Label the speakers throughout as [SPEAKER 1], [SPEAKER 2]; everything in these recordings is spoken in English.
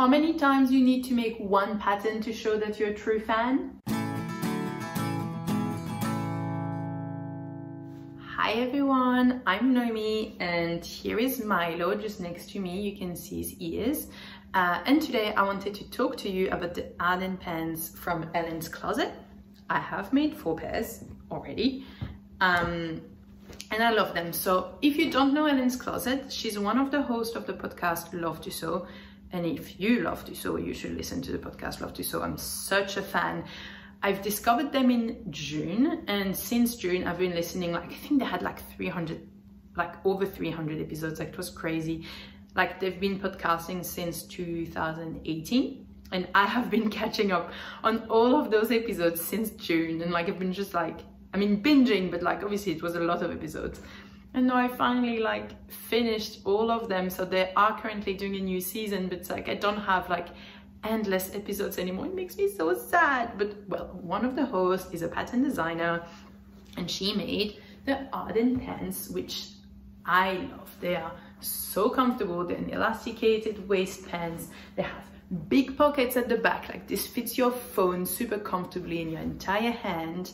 [SPEAKER 1] How many times you need to make one pattern to show that you're a true fan? Hi everyone, I'm Noémie and here is Milo just next to me. You can see his ears. And today I wanted to talk to you about the Arden pants from Helen's closet. I have made 4 pairs already. And I love them. So if you don't know Helen's closet, she's one of the hosts of the podcast Love to Sew. And if you love to sew, you should listen to the podcast Love to Sew. I'm such a fan. I've discovered them in June, and since June I've been listening. Like, I think they had like 300, like over 300 episodes. Like, it was crazy. Like, they've been podcasting since 2018, and I have been catching up on all of those episodes since June. And like, I've been just like, I mean, binging, but like, obviously it was a lot of episodes. And now I finally like finished all of them. So they are currently doing a new season, but it's like I don't have like endless episodes anymore. It makes me so sad. But well, one of the hosts is a pattern designer and she made the Arden pants, which I love. They are so comfortable. They're an elasticated waist pants. They have big pockets at the back. Like, this fits your phone super comfortably in your entire hand.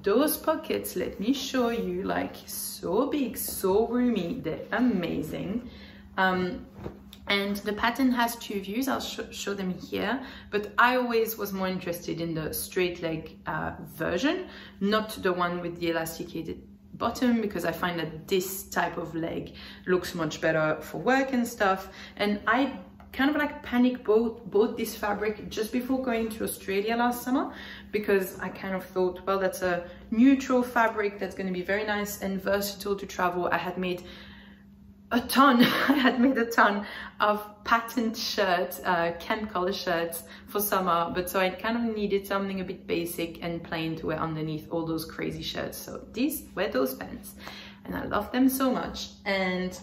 [SPEAKER 1] Those pockets, let me show you, like, so big, so roomy. They're amazing. And the pattern has 2 views. I'll show them here, but I always was more interested in the straight leg version, not the one with the elasticated bottom, because I find that this type of leg looks much better for work and stuff. And I kind of like panic bought this fabric just before going to Australia last summer, because I kind of thought, well, that's a neutral fabric that's going to be very nice and versatile to travel. I had made a ton of patterned shirts, camp color shirts for summer, but so I kind of needed something a bit basic and plain to wear underneath all those crazy shirts. So these were those pants, and I love them so much, and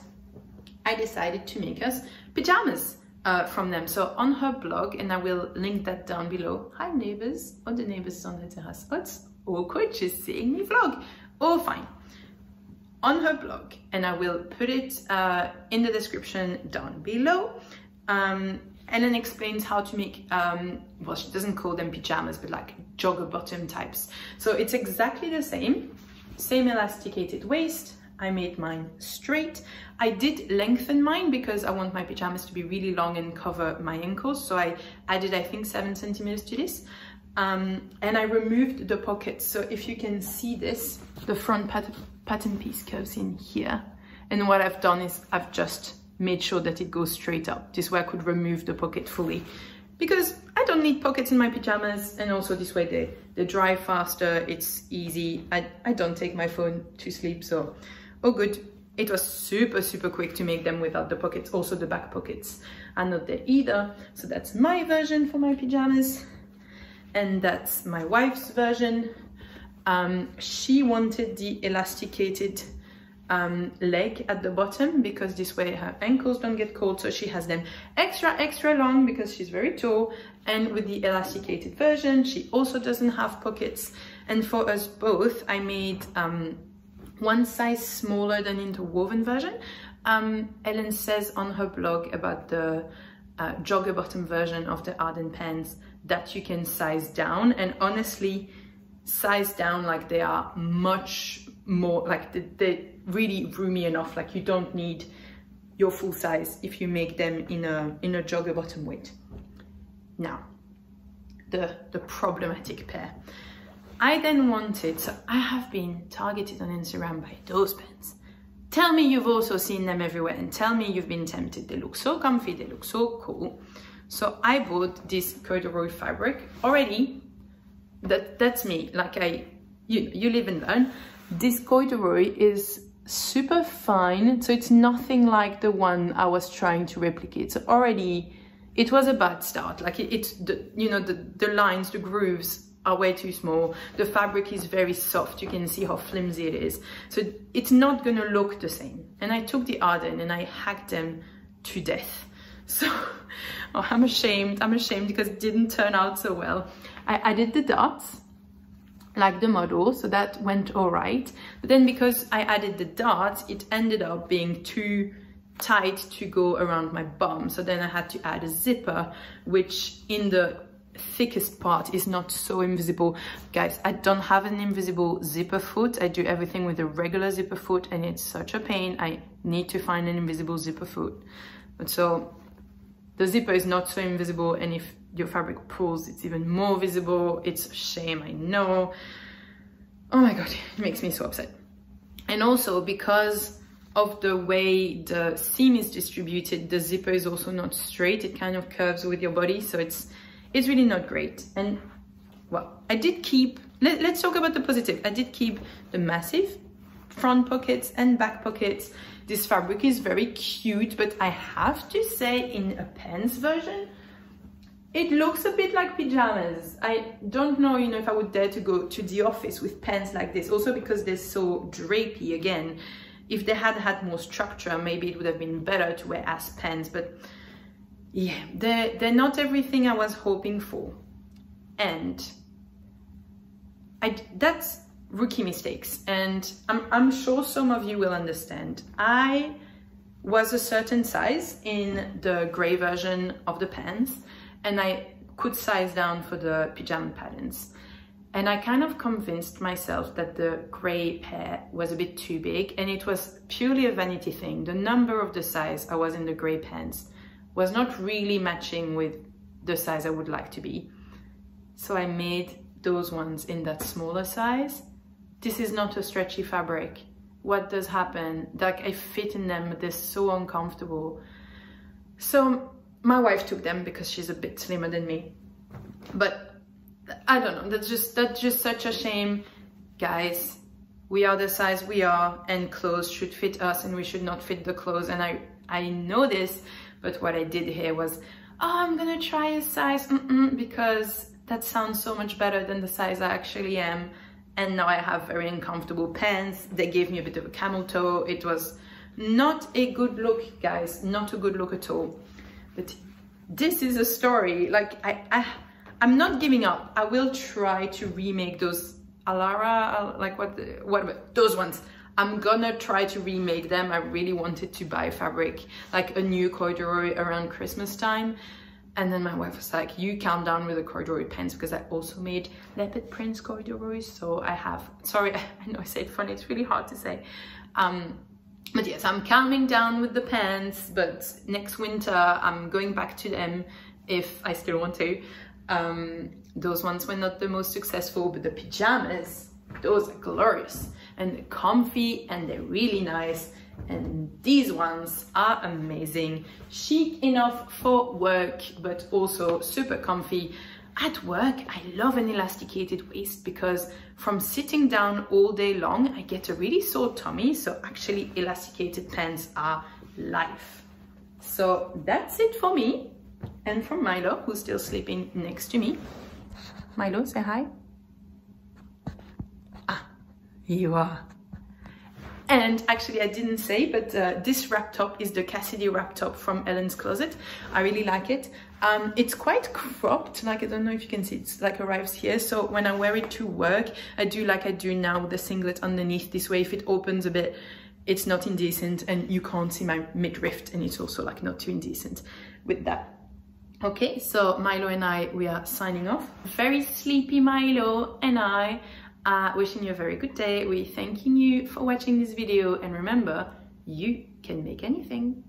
[SPEAKER 1] I decided to make us pajamas from them. So on her blog, and I will link that down below. Hi neighbors. Oh, the neighbors on the terrace. Oh, it's awkward, she's seeing me vlog. Oh, fine. On her blog, and I will put it in the description down below. Ellen explains how to make, well, she doesn't call them pajamas, but like jogger bottom types. So it's exactly the same elasticated waist. I made mine straight. I did lengthen mine because I want my pajamas to be really long and cover my ankles. So I added, I think, 7 centimeters to this. And I removed the pockets. So if you can see this, the front pattern piece curves in here. And what I've done is I've just made sure that it goes straight up. This way I could remove the pocket fully, because I don't need pockets in my pajamas. And also this way they dry faster. It's easy. I don't take my phone to sleep. So, oh good. It was super, super quick to make them without the pockets. Also the back pockets are not there either. So that's my version for my pajamas. And that's my wife's version. She wanted the elasticated leg at the bottom, because this way her ankles don't get cold. So she has them extra long because she's very tall. And with the elasticated version, she also doesn't have pockets. And for us both, I made one size smaller than in the woven version. Helen says on her blog about the jogger bottom version of the Arden pants that you can size down, and honestly, size down, like, they are much more, like, they're really roomy enough. Like, you don't need your full size if you make them in a jogger bottom weight. Now, the problematic pair. I then wanted, so I have been targeted on Instagram by those pants. Tell me you've also seen them everywhere, and tell me you've been tempted. They look so comfy, they look so cool. So I bought this corduroy fabric already. That's me. Like, you live and learn. This corduroy is super fine, so it's nothing like the one I was trying to replicate. So already it was a bad start. Like, the lines, the grooves are way too small. The fabric is very soft. You can see how flimsy it is. So it's not gonna look the same. And I took the Arden and I hacked them to death. So oh, I'm ashamed because it didn't turn out so well. I added the dots like the model, so that went all right. But then because I added the dots, it ended up being too tight to go around my bum. So then I had to add a zipper, which in the thickest part is not so invisible. Guys, I don't have an invisible zipper foot. I do everything with a regular zipper foot and it's such a pain. I need to find an invisible zipper foot. But so the zipper is not so invisible, and if your fabric pulls, it's even more visible. It's a shame, I know. Oh my god, it makes me so upset. And also because of the way the seam is distributed, the zipper is also not straight. It kind of curves with your body, so it's really not great. And well, I did keep, let's talk about the positive. I did keep the massive front pockets and back pockets. This fabric is very cute, but I have to say, in a pants version, it looks a bit like pajamas. I don't know, you know, if I would dare to go to the office with pants like this. Also because they're so drapey again. If they had had more structure, maybe it would have been better to wear as pants. But yeah, they're not everything I was hoping for. And that's rookie mistakes. And I'm sure some of you will understand. I was a certain size in the gray version of the pants, and I could size down for the pyjama patterns. And I kind of convinced myself that the gray pair was a bit too big, and it was purely a vanity thing. The number of the size I was in the gray pants was not really matching with the size I would like to be. So I made those ones in that smaller size. This is not a stretchy fabric. What does happen? Like, I fit in them, but they're so uncomfortable. So my wife took them because she's a bit slimmer than me. But I don't know, that's just such a shame. Guys, we are the size we are, and clothes should fit us, and we should not fit the clothes. And I know this, but what I did here was, oh, I'm gonna try a size, because that sounds so much better than the size I actually am. And now I have very uncomfortable pants. They gave me a bit of a camel toe. It was not a good look, guys, not a good look at all. But this is a story. Like, I'm not giving up. I will try to remake those Alara, like what those ones. I'm gonna try to remake them. I really wanted to buy fabric, like a new corduroy around Christmas time. And then my wife was like, you calm down with the corduroy pants, because I also made leopard print corduroys. So I have, sorry, I know I say it funny, it's really hard to say. But yes, I'm calming down with the pants, but next winter I'm going back to them if I still want to. Those ones were not the most successful, but the pajamas, those are glorious and they're comfy and they're really nice. And these ones are amazing, chic enough for work, but also super comfy. At work, I love an elasticated waist because from sitting down all day long, I get a really sore tummy. So actually elasticated pants are life. So that's it for me. And from Milo, who's still sleeping next to me. Milo, say hi. Ah, here you are. And actually I didn't say, but this wrap top is the Cassidy wrap top from Helen's closet. I really like it. It's quite cropped, like I don't know if you can see, it's like arrives here. So when I wear it to work, I do like I do now with the singlet underneath. This way, if it opens a bit, it's not indecent and you can't see my midriff, and it's also like not too indecent with that. Okay, so Milo and I, we are signing off. Very sleepy Milo and I wishing you a very good day. We're thanking you for watching this video, and remember, you can make anything.